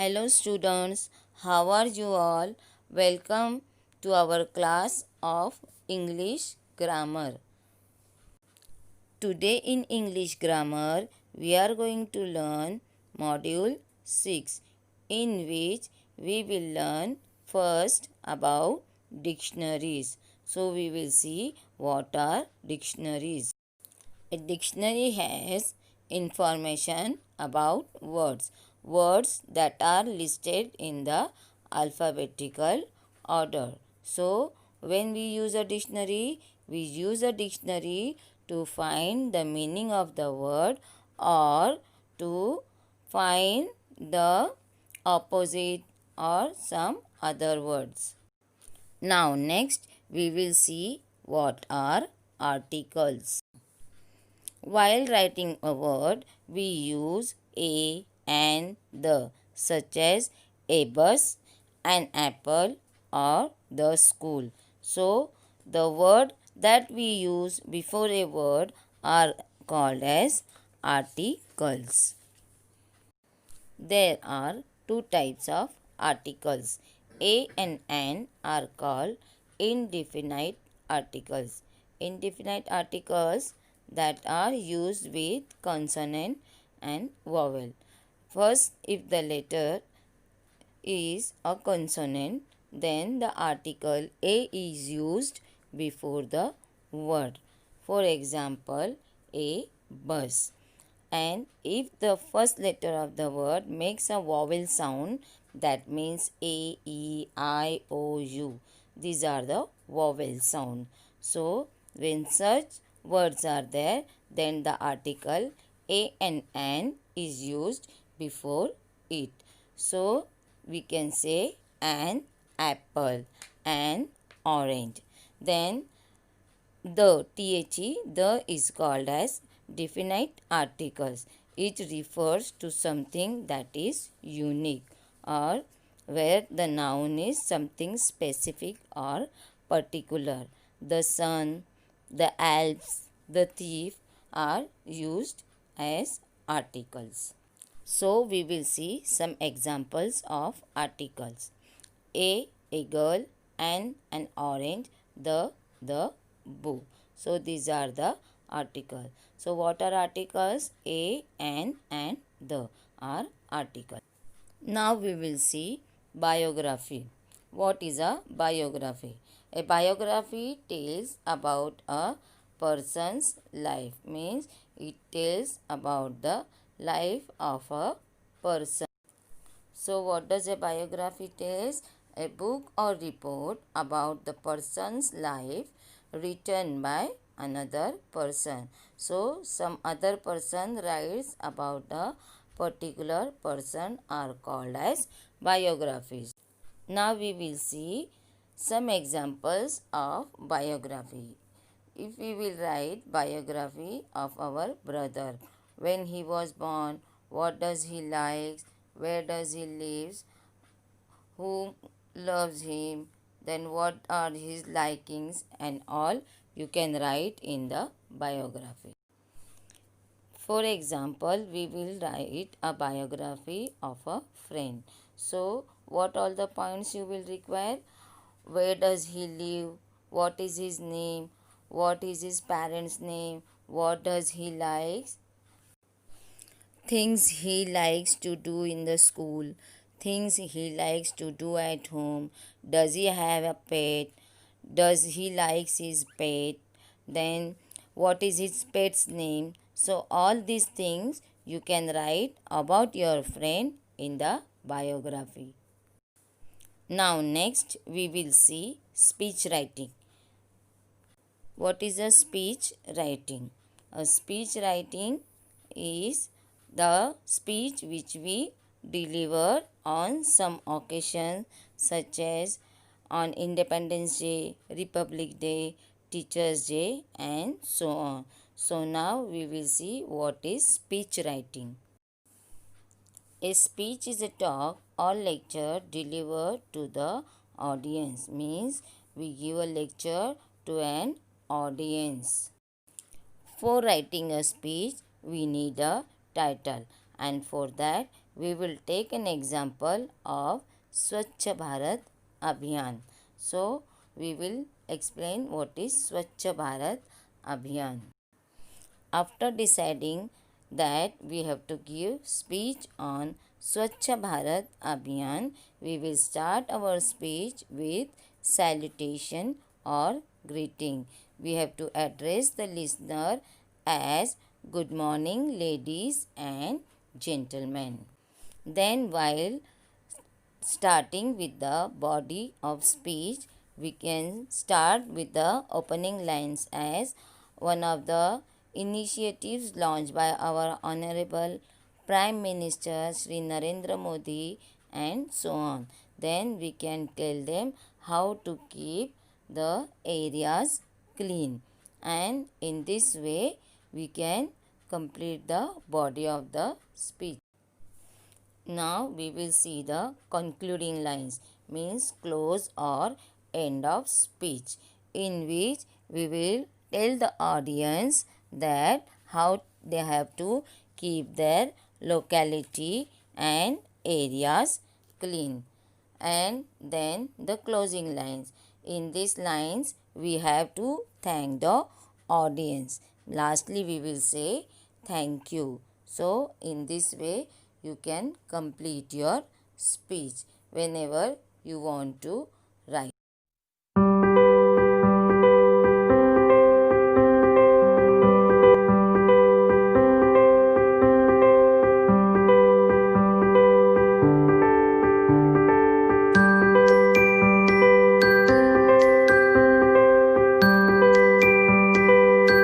Hello students, how are you all? Welcome to our class of English grammar. Today in English grammar, we are going to learn module 6 in which we will learn first about dictionaries. So we will see what are dictionaries. A dictionary has information about words that are listed in the alphabetical order. So, when we use a dictionary, we use a dictionary to find the meaning of the word or to find the opposite or some other words. Now, next we will see what are articles. While writing a word, we use a and the, such as a bus, an apple, or the school. So, the word that we use before a word are called as articles. There are two types of articles. A and an are called indefinite articles. Indefinite articles that are used with consonant and vowel. First, if the letter is a consonant, then the article A is used before the word. For example, a bus. And if the first letter of the word makes a vowel sound, that means A, E, I, O, U. These are the vowel sound. So, when such words are there, then the article a and an is used before it. So, we can say an apple, an orange. Then the is called as definite articles. It refers to something that is unique or where the noun is something specific or particular. The sun, the Alps, the thief are used as articles. So we will see some examples of articles. A girl, an orange, the boo. So these are the articles. So what are articles? A and the are articles. Now we will see biography. What is a biography? A biography tells about a person's life. Means it tells about the life of a person. So what does a biography tells? A book or report about the person's life written by another person. So some other person writes about a particular person are called as biographies. Now we will see some examples of biography. If we will write biography of our brother, when he was born, what does he like, where does he live, who loves him, then what are his likings and all you can write in the biography. For example, we will write a biography of a friend. So, what all the points you will require? Where does he live? What is his name? What is his parents' name? What does he like? Things he likes to do in the school, things he likes to do at home. Does he have a pet? Does he likes his pet? Then what is his pet's name? So all these things you can write about your friend in the biography. Now next we will see speech writing. What is a speech writing? A speech writing is the speech which we deliver on some occasion such as on Independence Day, Republic Day, Teachers Day and so on. So now we will see what is speech writing. A speech is a talk or lecture delivered to the audience. Means we give a lecture to an audience. For writing a speech, we need a title, and for that we will take an example of Swachh Bharat Abhiyan. So, we will explain what is Swachh Bharat Abhiyan. After deciding that we have to give speech on Swachh Bharat Abhiyan, we will start our speech with salutation or greeting. We have to address the listener as good morning, ladies and gentlemen. Then, while starting with the body of speech, we can start with the opening lines as one of the initiatives launched by our Honorable Prime Minister Sri Narendra Modi and so on. Then we can tell them how to keep the areas clean, and in this way we can complete the body of the speech. Now we will see the concluding lines, means close or end of speech, in which we will tell the audience that how they have to keep their locality and areas clean. And then the closing lines. In these lines we have to thank the audience. Lastly we will say thank you. So in this way you can complete your speech. Whenever you want to